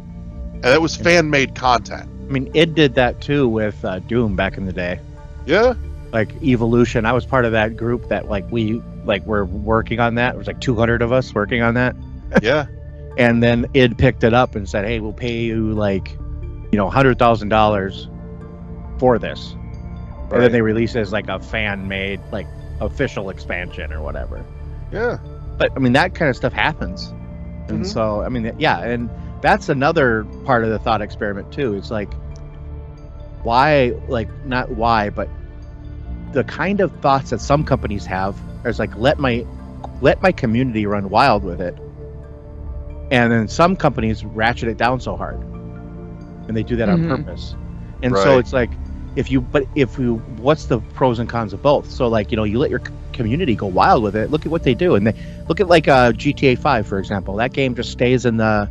and it was fan-made content. I mean, id did that too with Doom back in the day. Yeah, like Evolution. I was part of that group that we were working on that. It was like 200 of us working on that. Yeah. And then id picked it up and said, "Hey, we'll pay you $100,000 for this." Right. And then they released it as like a fan-made, like official expansion or whatever. Yeah. But I mean, that kind of stuff happens. And so, I mean, yeah, and that's another part of the thought experiment too. It's like, why, not why, but the kind of thoughts that some companies have is like, let my community run wild with it. And then some companies ratchet it down so hard, and they do that on purpose. And so it's like, what's the pros and cons of both? So you let your community go wild with it. Look at what they do, and they look at GTA 5, for example. That game just stays in the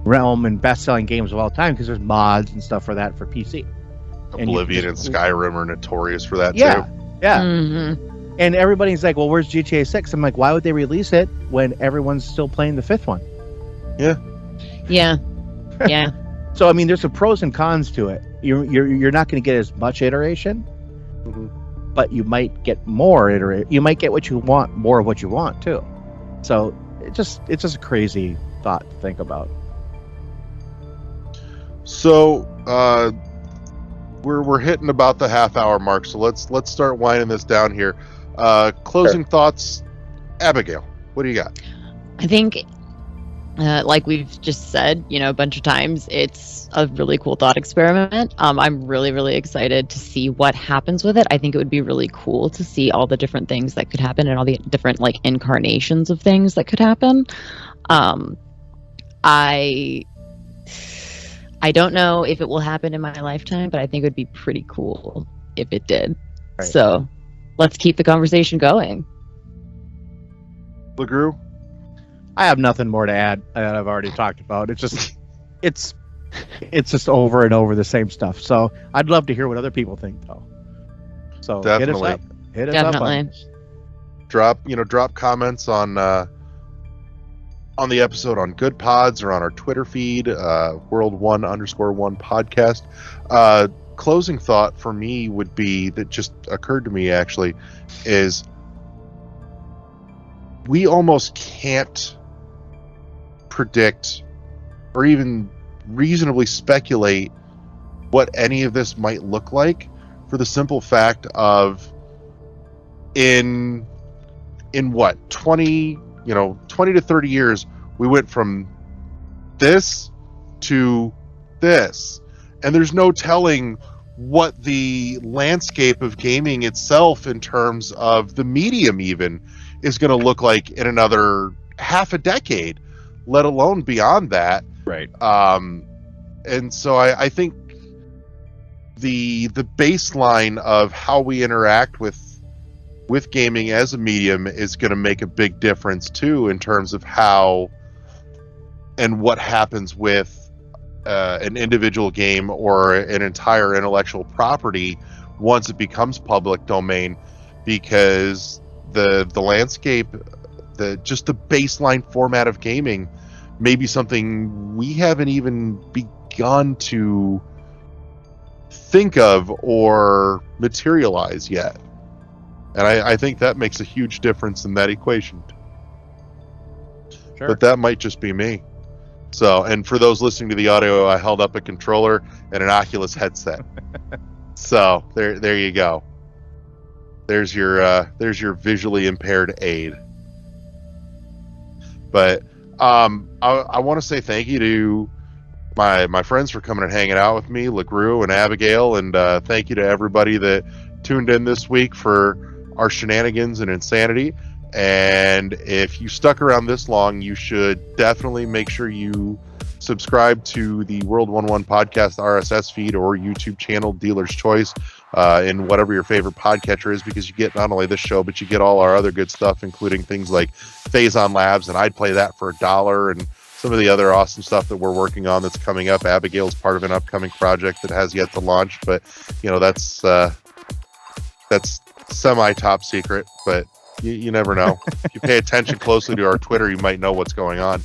realm and best-selling games of all time because there's mods and stuff for that for PC. Oblivion and Skyrim are notorious for that too. Yeah. And everybody's like, "Well, where's GTA 6?" I'm like, why would they release it when everyone's still playing the 5th one? Yeah. So I mean, there's some pros and cons to it. You're not going to get as much iteration, but you might get more iteration. You might get what you want, more of what you want too. So it's just a crazy thought to think about. So we're hitting about the half-hour mark. So let's start winding this down here. Closing thoughts, Abigail. What do you got? I think like we've just said, a bunch of times, it's a really cool thought experiment. I'm really, really excited to see what happens with it. I think it would be really cool to see all the different things that could happen and all the different like incarnations of things that could happen. I don't know if it will happen in my lifetime, but I think it would be pretty cool if it did. Right. So let's keep the conversation going. LeGrew? I have nothing more to add that I've already talked about. It's just over and over the same stuff. So I'd love to hear what other people think, though. So Definitely. hit us up on Definitely. this. Drop comments on the episode on Good Pods or on our Twitter feed, World1_1 podcast. Closing thought for me would be that just occurred to me actually is we almost can't predict or even reasonably speculate what any of this might look like, for the simple fact of in what 20 to 30 years we went from this to this, and there's no telling what the landscape of gaming itself in terms of the medium even is going to look like in another half a decade, let alone beyond that. Right. And so I think the baseline of how we interact with gaming as a medium is going to make a big difference too, in terms of how and what happens with an individual game or an entire intellectual property once it becomes public domain, because the landscape, just the baseline format of gaming may be something we haven't even begun to think of or materialize yet. And I think that makes a huge difference in that equation. Sure. But that might just be me. So, and for those listening to the audio, I held up a controller and an Oculus headset. So there you go. There's your visually impaired aid. But I want to say thank you to my friends for coming and hanging out with me, LeGrew and Abigail, and thank you to everybody that tuned in this week for our shenanigans and insanity. And if you stuck around this long, you should definitely make sure you subscribe to the World1 podcast RSS feed or YouTube channel, Dealer's Choice, in whatever your favorite podcatcher is, because you get not only this show, but you get all our other good stuff, including things like Phazon Labs, and I'd play that for $1, and some of the other awesome stuff that we're working on that's coming up. Abigail's part of an upcoming project that has yet to launch, but that's semi-top secret, but you never know. If you pay attention closely to our Twitter, you might know what's going on.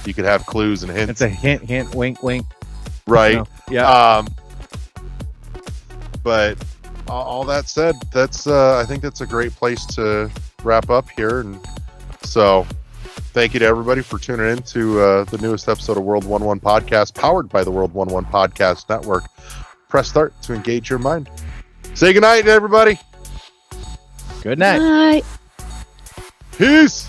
You could have clues and hints. It's a hint, wink, wink. Right. Yeah. But all that said, that's I think that's a great place to wrap up here. And so thank you to everybody for tuning in to the newest episode of World1 podcast, powered by the World1 podcast network. Press start to engage your mind. Say goodnight, everybody. Good night. Bye. Peace.